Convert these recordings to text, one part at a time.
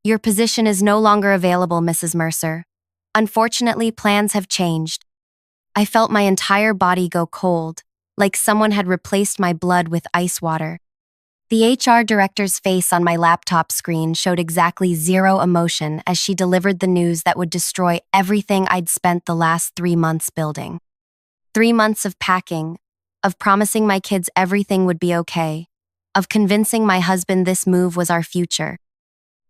Your position is no longer available, Mrs. Mercer. Unfortunately, plans have changed. I felt my entire body go cold, like someone had replaced my blood with ice water. The HR director's face on my laptop screen showed exactly zero emotion as she delivered the news that would destroy everything I'd spent the last 3 months building. 3 months of packing, of promising my kids everything would be okay, of convincing my husband this move was our future.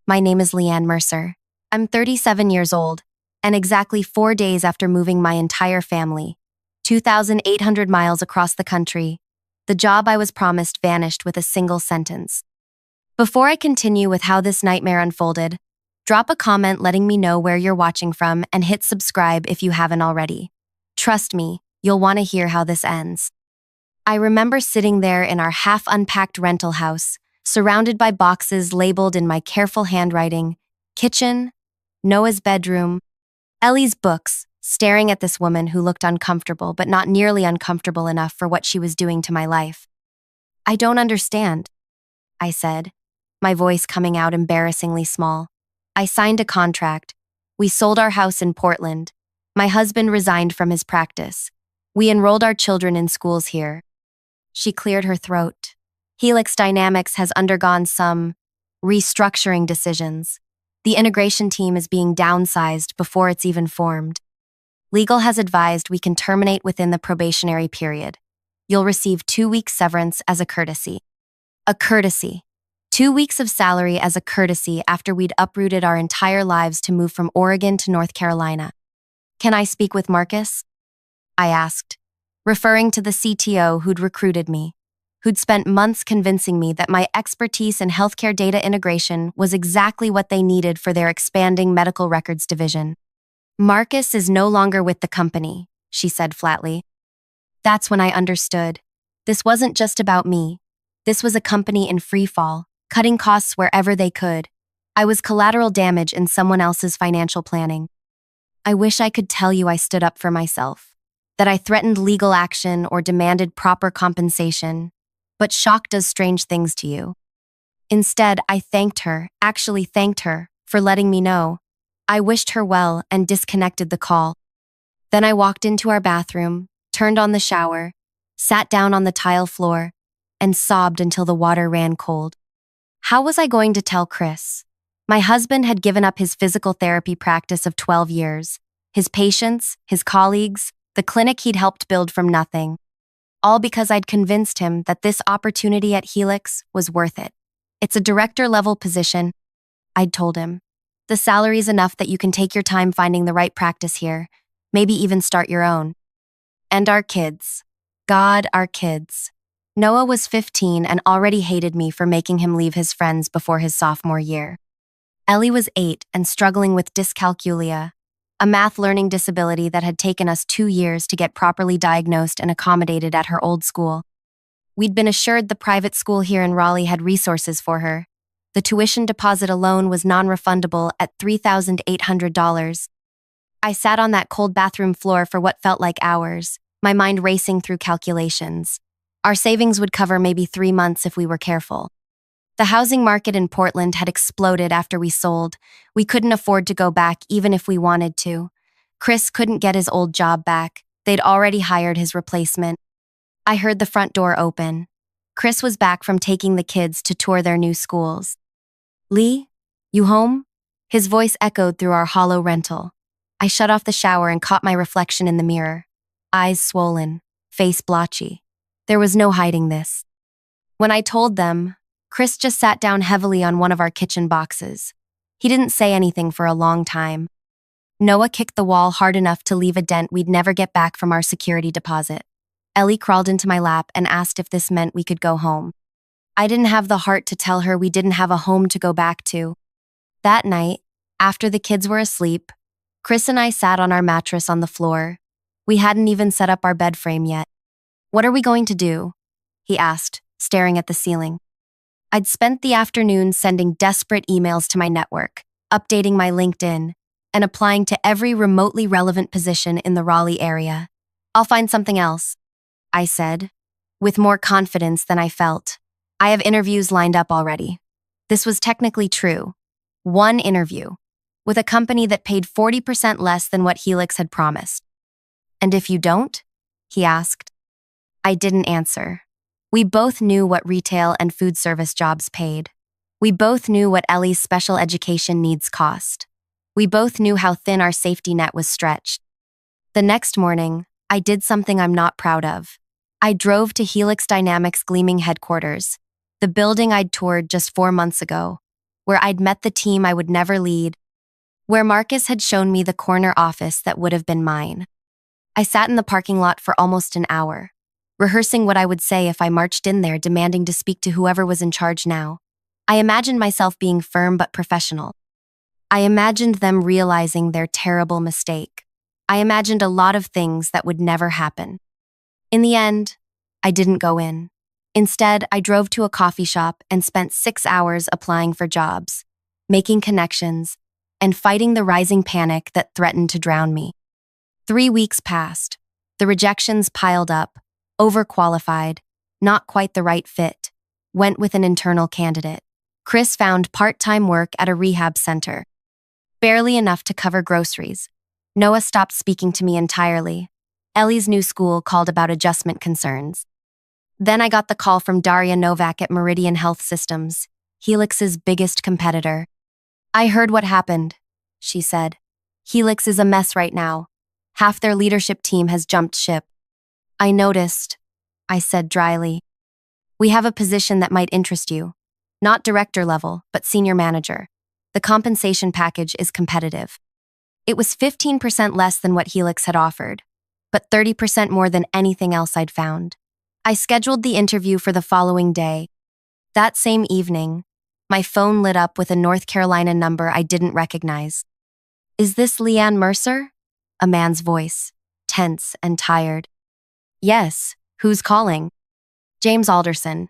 My name is Leanne Mercer. I'm 37 years old, and exactly 4 days after moving my entire family, 2,800 miles across the country, the job I was promised vanished with a single sentence. Before I continue with how this nightmare unfolded, drop a comment letting me know where you're watching from and hit subscribe if you haven't already. Trust me, you'll want to hear how this ends. I remember sitting there in our half-unpacked rental house, surrounded by boxes labeled in my careful handwriting, kitchen, Noah's bedroom, Ellie's books, staring at this woman who looked uncomfortable but not nearly uncomfortable enough for what she was doing to my life. I don't understand, I said, my voice coming out embarrassingly small. I signed a contract. We sold our house in Portland. My husband resigned from his practice. We enrolled our children in schools here. She cleared her throat. Helix Dynamics has undergone some restructuring decisions. The integration team is being downsized before it's even formed. Legal has advised we can terminate within the probationary period. You'll receive 2 weeks severance as a courtesy. A courtesy. 2 weeks of salary as a courtesy after we'd uprooted our entire lives to move from Oregon to North Carolina. Can I speak with Marcus? I asked, referring to the CTO who'd recruited me, who'd spent months convincing me that my expertise in healthcare data integration was exactly what they needed for their expanding medical records division. Marcus is no longer with the company, she said flatly. That's when I understood. This wasn't just about me. This was a company in free fall, cutting costs wherever they could. I was collateral damage in someone else's financial planning. I wish I could tell you I stood up for myself, that I threatened legal action or demanded proper compensation, but shock does strange things to you. Instead, I actually thanked her, for letting me know. I wished her well and disconnected the call. Then I walked into our bathroom, turned on the shower, sat down on the tile floor, and sobbed until the water ran cold. How was I going to tell Chris? My husband had given up his physical therapy practice of 12 years, his patients, his colleagues, the clinic he'd helped build from nothing. All because I'd convinced him that this opportunity at Helix was worth it. It's a director-level position, I'd told him. The salary's enough that you can take your time finding the right practice here, maybe even start your own. And our kids. God, our kids. Noah was 15 and already hated me for making him leave his friends before his sophomore year. Ellie was 8 and struggling with dyscalculia, a math learning disability that had taken us 2 years to get properly diagnosed and accommodated at her old school. We'd been assured the private school here in Raleigh had resources for her. The tuition deposit alone was non-refundable at $3,800. I sat on that cold bathroom floor for what felt like hours, my mind racing through calculations. Our savings would cover maybe 3 months if we were careful. The housing market in Portland had exploded after we sold. We couldn't afford to go back even if we wanted to. Chris couldn't get his old job back. They'd already hired his replacement. I heard the front door open. Chris was back from taking the kids to tour their new schools. Lee, you home? His voice echoed through our hollow rental. I shut off the shower and caught my reflection in the mirror. Eyes swollen, face blotchy. There was no hiding this. When I told them, Chris just sat down heavily on one of our kitchen boxes. He didn't say anything for a long time. Noah kicked the wall hard enough to leave a dent we'd never get back from our security deposit. Ellie crawled into my lap and asked if this meant we could go home. I didn't have the heart to tell her we didn't have a home to go back to. That night, after the kids were asleep, Chris and I sat on our mattress on the floor. We hadn't even set up our bed frame yet. What are we going to do? He asked, staring at the ceiling. I'd spent the afternoon sending desperate emails to my network, updating my LinkedIn, and applying to every remotely relevant position in the Raleigh area. I'll find something else, I said, with more confidence than I felt. I have interviews lined up already. This was technically true. One interview, with a company that paid 40% less than what Helix had promised. And if you don't? He asked. I didn't answer. We both knew what retail and food service jobs paid. We both knew what Ellie's special education needs cost. We both knew how thin our safety net was stretched. The next morning, I did something I'm not proud of. I drove to Helix Dynamics' gleaming headquarters, the building I'd toured just 4 months ago, where I'd met the team I would never lead, where Marcus had shown me the corner office that would have been mine. I sat in the parking lot for almost an hour, rehearsing what I would say if I marched in there demanding to speak to whoever was in charge now. I imagined myself being firm but professional. I imagined them realizing their terrible mistake. I imagined a lot of things that would never happen. In the end, I didn't go in. Instead, I drove to a coffee shop and spent 6 hours applying for jobs, making connections, and fighting the rising panic that threatened to drown me. 3 weeks passed. The rejections piled up. Overqualified, not quite the right fit. Went with an internal candidate. Chris found part-time work at a rehab center. Barely enough to cover groceries. Noah stopped speaking to me entirely. Ellie's new school called about adjustment concerns. Then I got the call from Daria Novak at Meridian Health Systems, Helix's biggest competitor. I heard what happened, she said. Helix is a mess right now. Half their leadership team has jumped ship. I noticed, I said dryly. We have a position that might interest you. Not director level, but senior manager. The compensation package is competitive. It was 15% less than what Helix had offered, but 30% more than anything else I'd found. I scheduled the interview for the following day. That same evening, my phone lit up with a North Carolina number I didn't recognize. Is this Leanne Mercer? A man's voice, tense and tired. Yes, who's calling? James Alderson,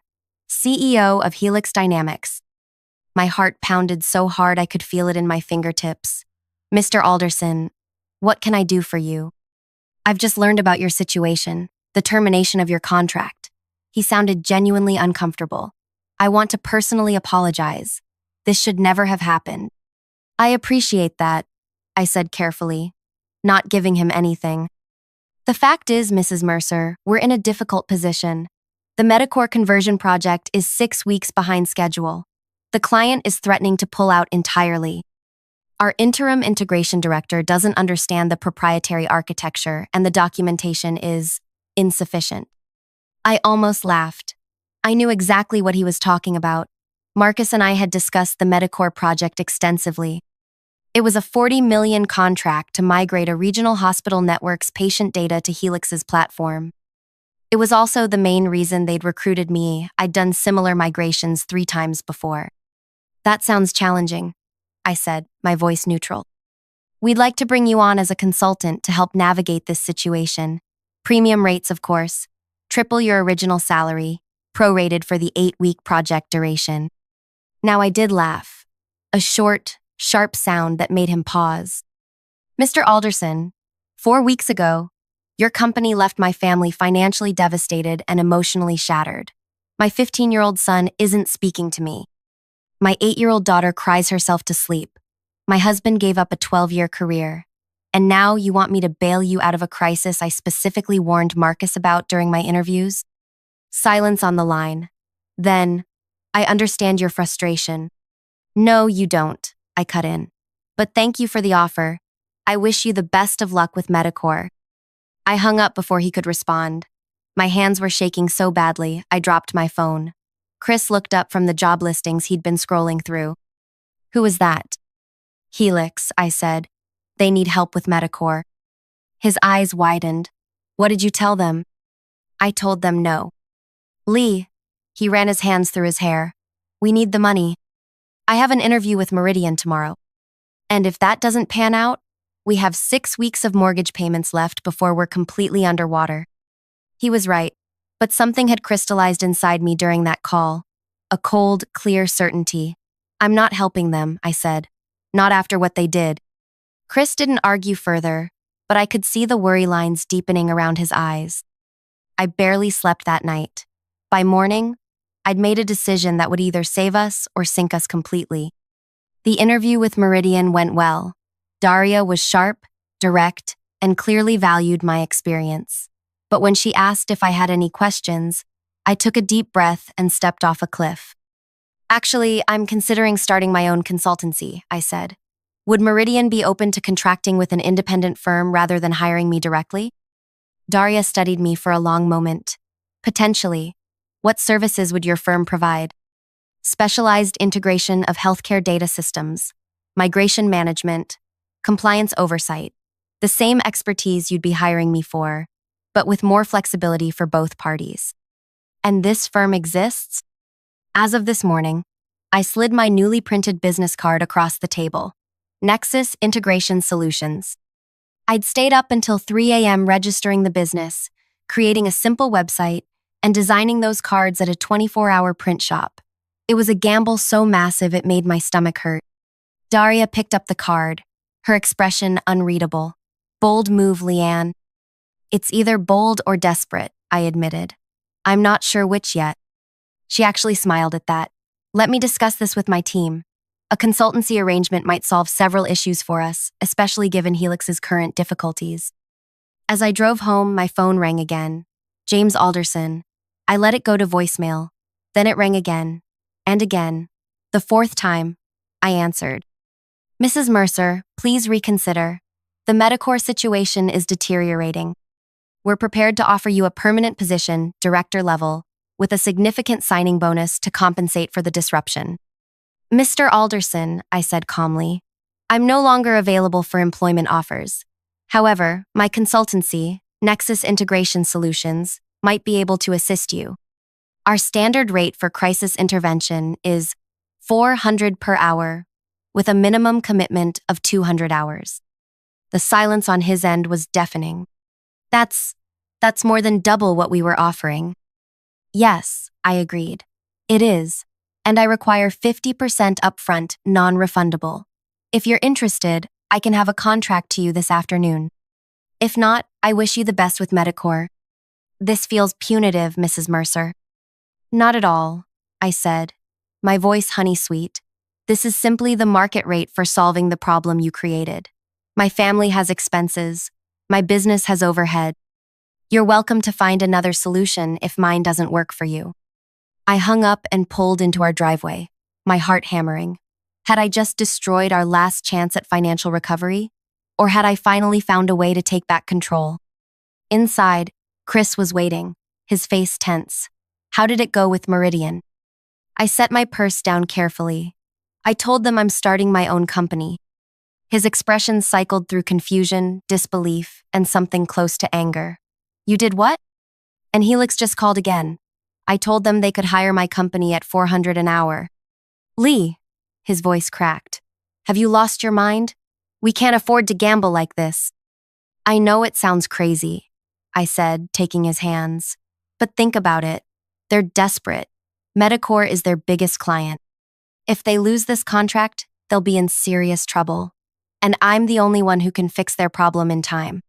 CEO of Helix Dynamics. My heart pounded so hard I could feel it in my fingertips. Mr. Alderson, what can I do for you? I've just learned about your situation, the termination of your contract. He sounded genuinely uncomfortable. I want to personally apologize. This should never have happened. I appreciate that, I said carefully, not giving him anything. The fact is, Mrs. Mercer, we're in a difficult position. The Medicore conversion project is 6 weeks behind schedule. The client is threatening to pull out entirely. Our interim integration director doesn't understand the proprietary architecture and the documentation is insufficient. I almost laughed. I knew exactly what he was talking about. Marcus and I had discussed the Medicore project extensively. It was a $40 million contract to migrate a regional hospital network's patient data to Helix's platform. It was also the main reason they'd recruited me. I'd done similar migrations 3 times before. That sounds challenging, I said, my voice neutral. We'd like to bring you on as a consultant to help navigate this situation. Premium rates, of course. Triple your original salary, prorated for the 8-week project duration. Now I did laugh. A short, sharp sound that made him pause. Mr. Alderson, 4 weeks ago, your company left my family financially devastated and emotionally shattered. My 15-year-old son isn't speaking to me. My 8-year-old daughter cries herself to sleep. My husband gave up a 12-year career. And now you want me to bail you out of a crisis I specifically warned Marcus about during my interviews? Silence on the line. Then, I understand your frustration. No, you don't, I cut in. But thank you for the offer. I wish you the best of luck with Medicore. I hung up before he could respond. My hands were shaking so badly, I dropped my phone. Chris looked up from the job listings he'd been scrolling through. Who was that? Helix, I said. They need help with Medicore. His eyes widened. What did you tell them? I told them no. Lee, he ran his hands through his hair. We need the money. I have an interview with Meridian tomorrow. And if that doesn't pan out, we have 6 weeks of mortgage payments left before we're completely underwater. He was right, but something had crystallized inside me during that call. A cold, clear certainty. I'm not helping them, I said. Not after what they did. Chris didn't argue further, but I could see the worry lines deepening around his eyes. I barely slept that night. By morning, I'd made a decision that would either save us or sink us completely. The interview with Meridian went well. Daria was sharp, direct, and clearly valued my experience. But when she asked if I had any questions, I took a deep breath and stepped off a cliff. Actually, I'm considering starting my own consultancy, I said. Would Meridian be open to contracting with an independent firm rather than hiring me directly? Daria studied me for a long moment. Potentially. What services would your firm provide? Specialized integration of healthcare data systems, migration management, compliance oversight. The same expertise you'd be hiring me for, but with more flexibility for both parties. And this firm exists? As of this morning, I slid my newly printed business card across the table. Nexus Integration Solutions. I'd stayed up until 3 a.m. registering the business, creating a simple website, and designing those cards at a 24-hour print shop. It was a gamble so massive it made my stomach hurt. Daria picked up the card, her expression unreadable. Bold move, Leanne. It's either bold or desperate, I admitted. I'm not sure which yet. She actually smiled at that. Let me discuss this with my team. A consultancy arrangement might solve several issues for us, especially given Helix's current difficulties. As I drove home, my phone rang again. James Alderson. I let it go to voicemail. Then it rang again. And again. The fourth time, I answered. Mrs. Mercer, please reconsider. The Medicore situation is deteriorating. We're prepared to offer you a permanent position, director level, with a significant signing bonus to compensate for the disruption. Mr. Alderson, I said calmly, I'm no longer available for employment offers. However, my consultancy, Nexus Integration Solutions, might be able to assist you. Our standard rate for crisis intervention is $400 per hour, with a minimum commitment of 200 hours. The silence on his end was deafening. That's more than double what we were offering. Yes, I agreed. It is, and I require 50% upfront, non-refundable. If you're interested, I can have a contract to you this afternoon. If not, I wish you the best with Medicore. This feels punitive, Mrs. Mercer. Not at all, I said, my voice honey-sweet. This is simply the market rate for solving the problem you created. My family has expenses. My business has overhead. You're welcome to find another solution if mine doesn't work for you. I hung up and pulled into our driveway, my heart hammering. Had I just destroyed our last chance at financial recovery? Or had I finally found a way to take back control? Inside, Chris was waiting, his face tense. How did it go with Meridian? I set my purse down carefully. I told them I'm starting my own company. His expression cycled through confusion, disbelief, and something close to anger. You did what? And Helix just called again. I told them they could hire my company at $400 an hour. Lee, his voice cracked. Have you lost your mind? We can't afford to gamble like this. I know it sounds crazy, I said, taking his hands. But think about it. They're desperate. Medicore is their biggest client. If they lose this contract, they'll be in serious trouble. And I'm the only one who can fix their problem in time.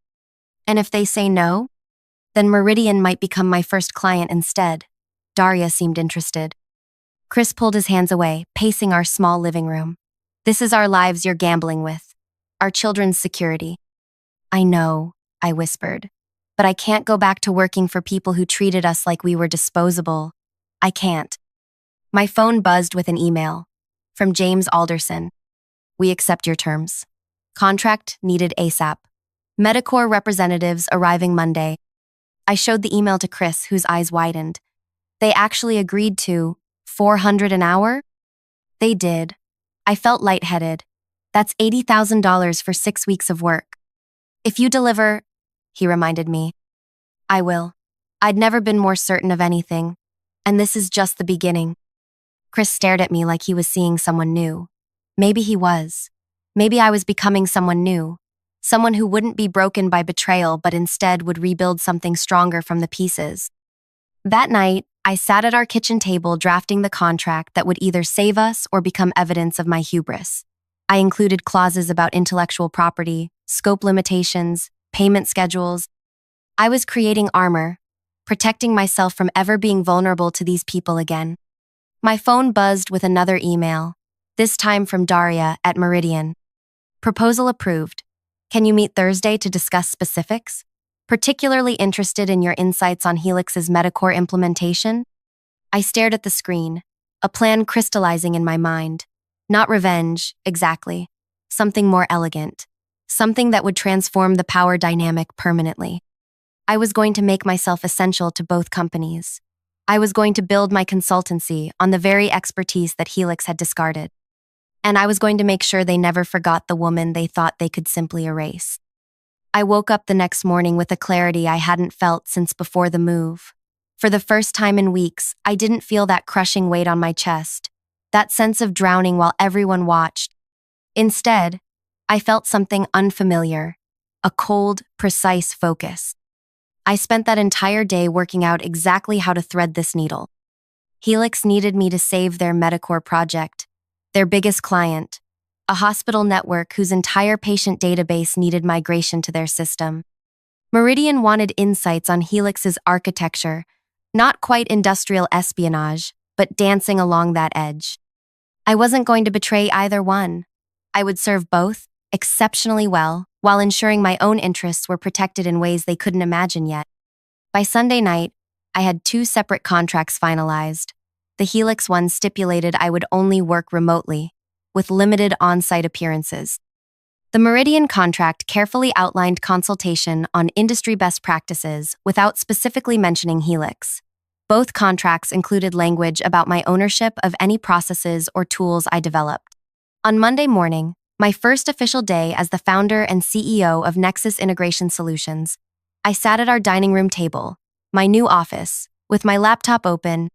And if they say no, then Meridian might become my first client instead. Daria seemed interested. Chris pulled his hands away, pacing our small living room. This is our lives you're gambling with. Our children's security. I know, I whispered. But I can't go back to working for people who treated us like we were disposable. I can't. My phone buzzed with an email. From James Alderson. We accept your terms. Contract needed ASAP. Medicore representatives arriving Monday. I showed the email to Chris, whose eyes widened. They actually agreed to $400 an hour? They did. I felt lightheaded. That's $80,000 for 6 weeks of work. If you deliver, he reminded me. I will. I'd never been more certain of anything. And this is just the beginning. Chris stared at me like he was seeing someone new. Maybe he was. Maybe I was becoming someone new. Someone who wouldn't be broken by betrayal but instead would rebuild something stronger from the pieces. That night, I sat at our kitchen table drafting the contract that would either save us or become evidence of my hubris. I included clauses about intellectual property, scope limitations, payment schedules. I was creating armor, protecting myself from ever being vulnerable to these people again. My phone buzzed with another email. this time from Daria at Meridian. Proposal approved. Can you meet Thursday to discuss specifics? Particularly interested in your insights on Helix's Metacore implementation? I stared at the screen, a plan crystallizing in my mind. Not revenge, exactly. Something more elegant. Something that would transform the power dynamic permanently. I was going to make myself essential to both companies. I was going to build my consultancy on the very expertise that Helix had discarded. And I was going to make sure they never forgot the woman they thought they could simply erase. I woke up the next morning with a clarity I hadn't felt since before the move. For the first time in weeks, I didn't feel that crushing weight on my chest, that sense of drowning while everyone watched. Instead, I felt something unfamiliar, a cold, precise focus. I spent that entire day working out exactly how to thread this needle. Helix needed me to save their Metacore project, their biggest client, a hospital network whose entire patient database needed migration to their system. Meridian wanted insights on Helix's architecture, not quite industrial espionage, but dancing along that edge. I wasn't going to betray either one. I would serve both exceptionally well, while ensuring my own interests were protected in ways they couldn't imagine yet. By Sunday night, I had 2 separate contracts finalized. The Helix one stipulated I would only work remotely, with limited on-site appearances. The Meridian contract carefully outlined consultation on industry best practices without specifically mentioning Helix. Both contracts included language about my ownership of any processes or tools I developed. On Monday morning, my first official day as the founder and CEO of Nexus Integration Solutions, I sat at our dining room table, my new office, with my laptop open,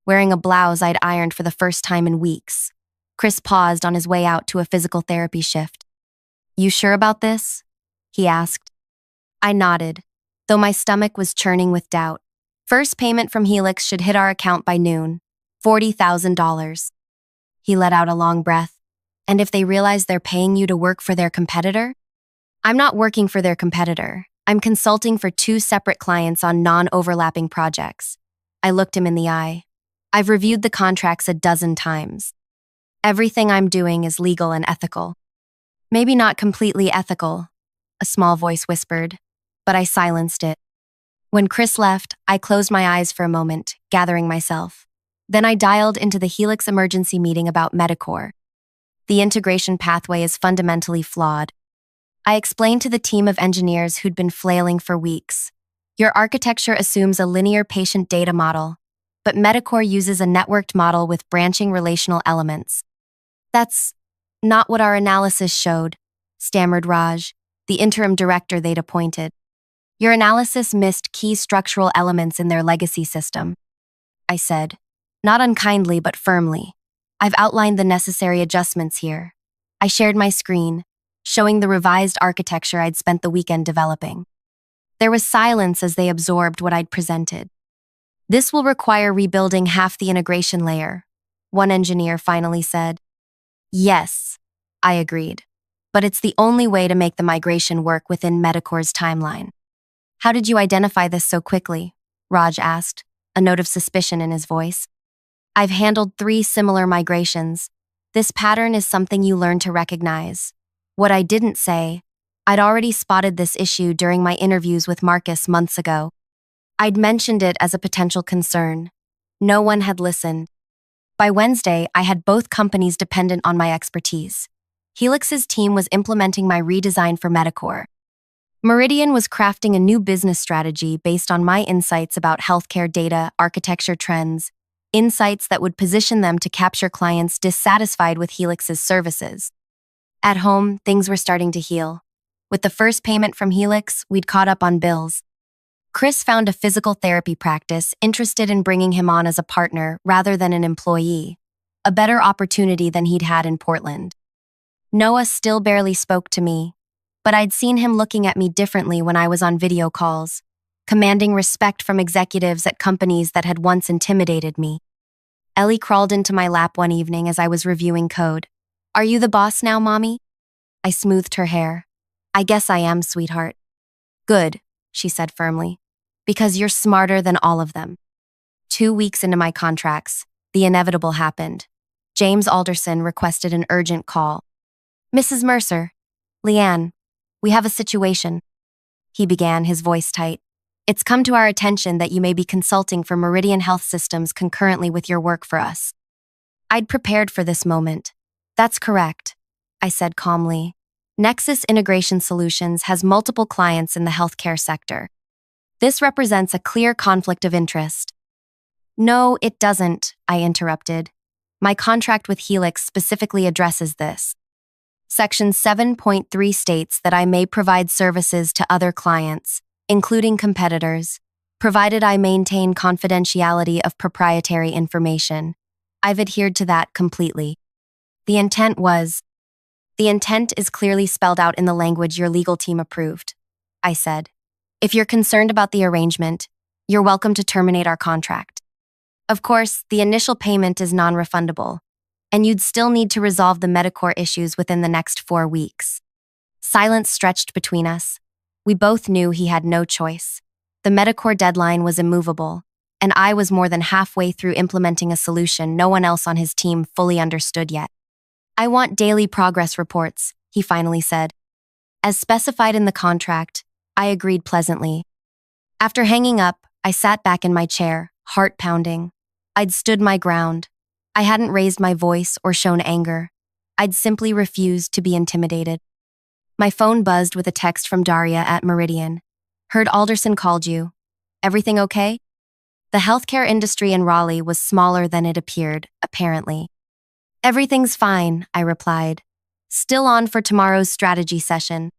wearing a blouse I'd ironed for the first time in weeks. Chris paused on his way out to a physical therapy shift. "You sure about this?" he asked. I nodded, though my stomach was churning with doubt. First payment from Helix should hit our account by noon, $40,000. He let out a long breath. And if they realize they're paying you to work for their competitor? I'm not working for their competitor. I'm consulting for 2 separate clients on non-overlapping projects. I looked him in the eye. I've reviewed the contracts a dozen times. Everything I'm doing is legal and ethical. Maybe not completely ethical, a small voice whispered, but I silenced it. When Chris left, I closed my eyes for a moment, gathering myself. Then I dialed into the Helix emergency meeting about Metacore. The integration pathway is fundamentally flawed. I explained to the team of engineers who'd been flailing for weeks. Your architecture assumes a linear patient data model, but Metacore uses a networked model with branching relational elements. That's not what our analysis showed, stammered Raj, the interim director they'd appointed. Your analysis missed key structural elements in their legacy system, I said, not unkindly but firmly. I've outlined the necessary adjustments here. I shared my screen, showing the revised architecture I'd spent the weekend developing. There was silence as they absorbed what I'd presented. This will require rebuilding half the integration layer, one engineer finally said. Yes, I agreed, but it's the only way to make the migration work within Metacore's timeline. How did you identify this so quickly? Raj asked, a note of suspicion in his voice. I've handled 3 similar migrations. This pattern is something you learn to recognize. What I didn't say, I'd already spotted this issue during my interviews with Marcus months ago. I'd mentioned it as a potential concern. No one had listened. By Wednesday, I had both companies dependent on my expertise. Helix's team was implementing my redesign for Metacore. Meridian was crafting a new business strategy based on my insights about healthcare data, architecture trends, insights that would position them to capture clients dissatisfied with Helix's services. At home, things were starting to heal. With the first payment from Helix, we'd caught up on bills. Chris found a physical therapy practice interested in bringing him on as a partner rather than an employee, a better opportunity than he'd had in Portland. Noah still barely spoke to me, but I'd seen him looking at me differently when I was on video calls, commanding respect from executives at companies that had once intimidated me. Ellie crawled into my lap one evening as I was reviewing code. "Are you the boss now, Mommy?" I smoothed her hair. "I guess I am, sweetheart." "Good," she said firmly, "because you're smarter than all of them." 2 weeks into my contracts, the inevitable happened. James Alderson requested an urgent call. Mrs. Mercer, Leanne, we have a situation, he began, his voice tight. It's come to our attention that you may be consulting for Meridian Health Systems concurrently with your work for us. I'd prepared for this moment. That's correct, I said calmly. Nexus Integration Solutions has multiple clients in the healthcare sector. This represents a clear conflict of interest. No, it doesn't, I interrupted. My contract with Helix specifically addresses this. Section 7.3 states that I may provide services to other clients, including competitors, provided I maintain confidentiality of proprietary information. I've adhered to that completely. The intent is clearly spelled out in the language your legal team approved, I said. If you're concerned about the arrangement, you're welcome to terminate our contract. Of course, the initial payment is non-refundable, and you'd still need to resolve the Medicare issues within the next 4 weeks. Silence stretched between us. We both knew he had no choice. The Medicare deadline was immovable, and I was more than halfway through implementing a solution no one else on his team fully understood yet. I want daily progress reports, he finally said. As specified in the contract, I agreed pleasantly. After hanging up, I sat back in my chair, heart pounding. I'd stood my ground. I hadn't raised my voice or shown anger. I'd simply refused to be intimidated. My phone buzzed with a text from Daria at Meridian. Heard Alderson called you. Everything okay? The healthcare industry in Raleigh was smaller than it appeared, apparently. Everything's fine, I replied. Still on for tomorrow's strategy session.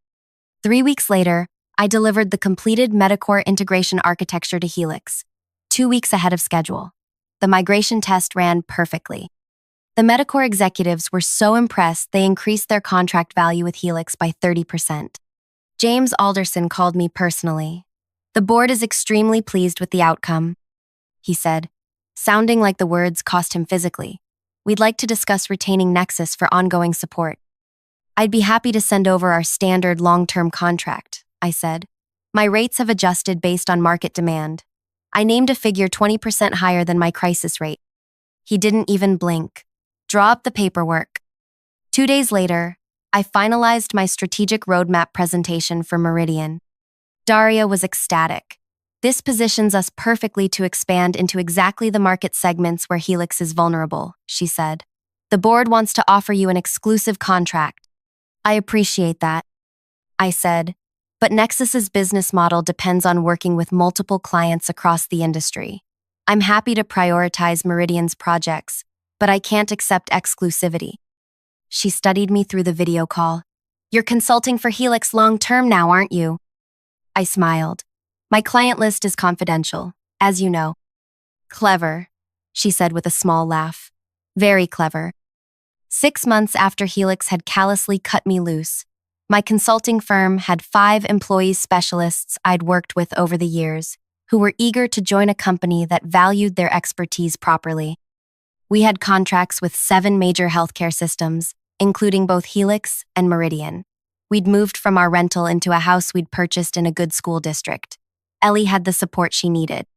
3 weeks later, I delivered the completed Medicare integration architecture to Helix, 2 weeks ahead of schedule. The migration test ran perfectly. The Medicare executives were so impressed they increased their contract value with Helix by 30%. James Alderson called me personally. The board is extremely pleased with the outcome, he said, sounding like the words cost him physically. We'd like to discuss retaining Nexus for ongoing support. I'd be happy to send over our standard long-term contract, I said. My rates have adjusted based on market demand. I named a figure 20% higher than my crisis rate. He didn't even blink. Draw up the paperwork. 2 days later, I finalized my strategic roadmap presentation for Meridian. Daria was ecstatic. This positions us perfectly to expand into exactly the market segments where Helix is vulnerable, she said. The board wants to offer you an exclusive contract. I appreciate that, I said, but Nexus's business model depends on working with multiple clients across the industry. I'm happy to prioritize Meridian's projects, but I can't accept exclusivity. She studied me through the video call. You're consulting for Helix long-term now, aren't you? I smiled. My client list is confidential, as you know. Clever, she said with a small laugh. Very clever. 6 months after Helix had callously cut me loose, my consulting firm had 5 employees specialists I'd worked with over the years, who were eager to join a company that valued their expertise properly. We had contracts with 7 major healthcare systems, including both Helix and Meridian. We'd moved from our rental into a house we'd purchased in a good school district. Ellie had the support she needed.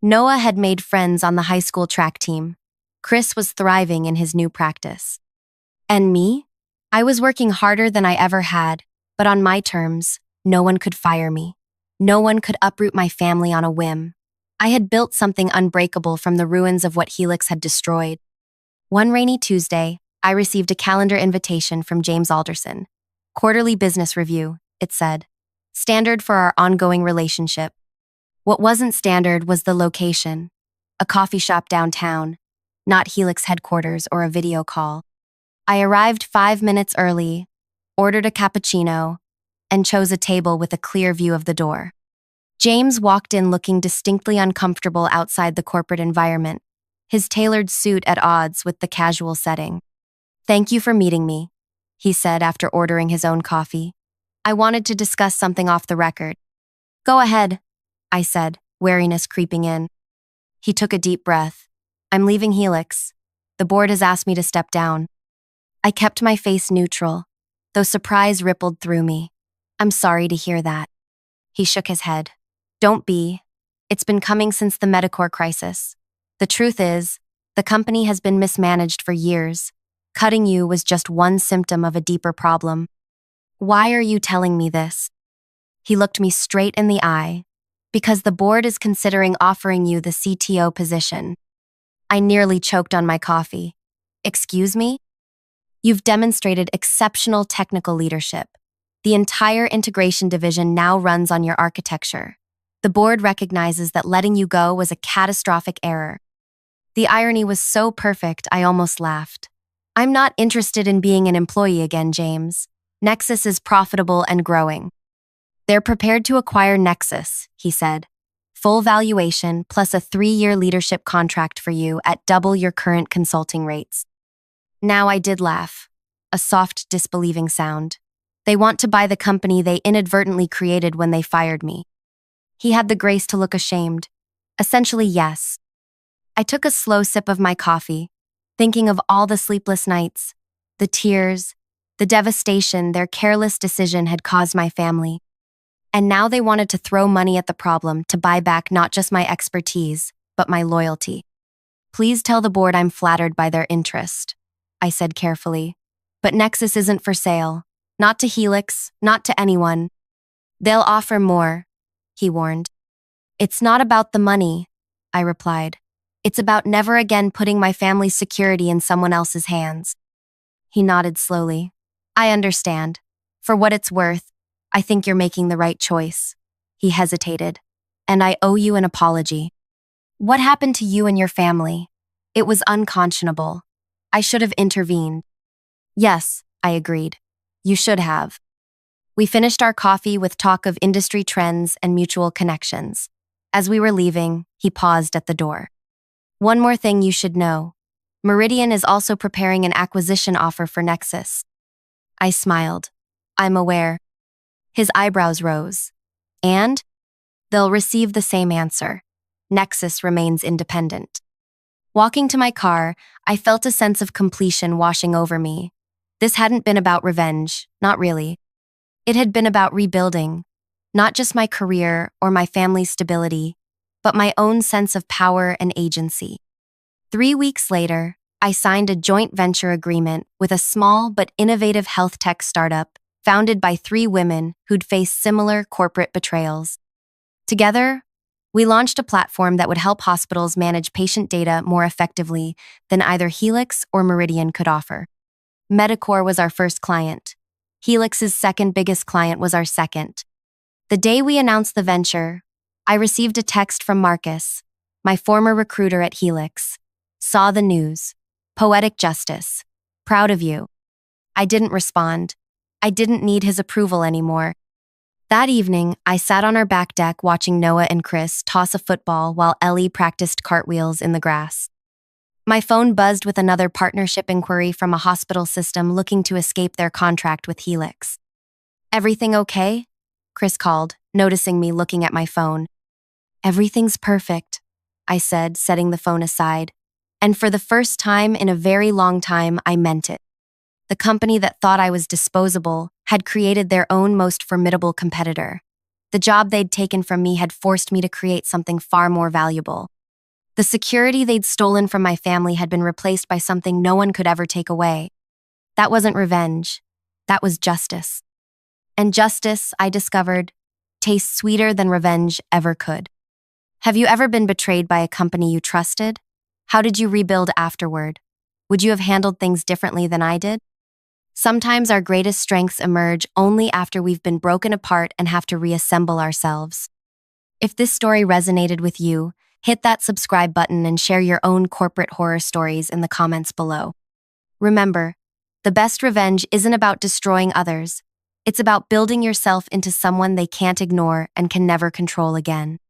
Noah had made friends on the high school track team. Chris was thriving in his new practice. And me? I was working harder than I ever had, but on my terms, no one could fire me. No one could uproot my family on a whim. I had built something unbreakable from the ruins of what Helix had destroyed. One rainy Tuesday, I received a calendar invitation from James Alderson. Quarterly business review, it said. Standard for our ongoing relationship. What wasn't standard was the location. A coffee shop downtown, not Helix headquarters or a video call. I arrived 5 minutes early, ordered a cappuccino, and chose a table with a clear view of the door. James walked in looking distinctly uncomfortable outside the corporate environment, his tailored suit at odds with the casual setting. Thank you for meeting me, he said after ordering his own coffee. I wanted to discuss something off the record. Go ahead, I said, wariness creeping in. He took a deep breath. I'm leaving Helix. The board has asked me to step down. I kept my face neutral, though surprise rippled through me. I'm sorry to hear that. He shook his head. Don't be. It's been coming since the Medicare crisis. The truth is, The company has been mismanaged for years. Cutting you was just one symptom of a deeper problem. Why are you telling me this? He looked me straight in the eye. Because the board is considering offering you the CTO position. I nearly choked on my coffee. Excuse me? You've demonstrated exceptional technical leadership. The entire integration division now runs on your architecture. The board recognizes that letting you go was a catastrophic error. The irony was so perfect, I almost laughed. I'm not interested in being an employee again, James. Nexus is profitable and growing. They're prepared to acquire Nexus, he said. Full valuation plus a 3-year leadership contract for you at double your current consulting rates. Now I did laugh. A soft, disbelieving sound. They want to buy the company they inadvertently created when they fired me. He had the grace to look ashamed. Essentially, yes. I took a slow sip of my coffee, thinking of all the sleepless nights, the tears, the devastation their careless decision had caused my family. And now they wanted to throw money at the problem to buy back not just my expertise, but my loyalty. Please tell the board I'm flattered by their interest, I said carefully. But Nexus isn't for sale. Not to Helix, not to anyone. They'll offer more, he warned. It's not about the money, I replied. It's about never again putting my family's security in someone else's hands. He nodded slowly. I understand. For what it's worth, I think you're making the right choice. He hesitated. And I owe you an apology. What happened to you and your family? It was unconscionable. I should have intervened. Yes, I agreed. You should have. We finished our coffee with talk of industry trends and mutual connections. As we were leaving, he paused at the door. One more thing you should know. Meridian is also preparing an acquisition offer for Nexus. I smiled. I'm aware. His eyebrows rose. And? They'll receive the same answer. Nexus remains independent. Walking to my car, I felt a sense of completion washing over me. This hadn't been about revenge, not really. It had been about rebuilding, not just my career or my family's stability, but my own sense of power and agency. 3 weeks later, I signed a joint venture agreement with a small but innovative health tech startup founded by 3 women who'd faced similar corporate betrayals. Together, we launched a platform that would help hospitals manage patient data more effectively than either Helix or Meridian could offer. Medicor was our first client. Helix's second biggest client was our second. The day we announced the venture, I received a text from Marcus, my former recruiter at Helix. Saw the news. Poetic justice. Proud of you. I didn't respond. I didn't need his approval anymore. That evening, I sat on our back deck watching Noah and Chris toss a football while Ellie practiced cartwheels in the grass. My phone buzzed with another partnership inquiry from a hospital system looking to escape their contract with Helix. Everything okay? Chris called, noticing me looking at my phone. Everything's perfect, I said, setting the phone aside. And for the first time in a very long time, I meant it. The company that thought I was disposable had created their own most formidable competitor. The job they'd taken from me had forced me to create something far more valuable. The security they'd stolen from my family had been replaced by something no one could ever take away. That wasn't revenge. That was justice. And justice, I discovered, tastes sweeter than revenge ever could. Have you ever been betrayed by a company you trusted? How did you rebuild afterward? Would you have handled things differently than I did? Sometimes our greatest strengths emerge only after we've been broken apart and have to reassemble ourselves. If this story resonated with you, hit that subscribe button and share your own corporate horror stories in the comments below. Remember, the best revenge isn't about destroying others. It's about building yourself into someone they can't ignore and can never control again.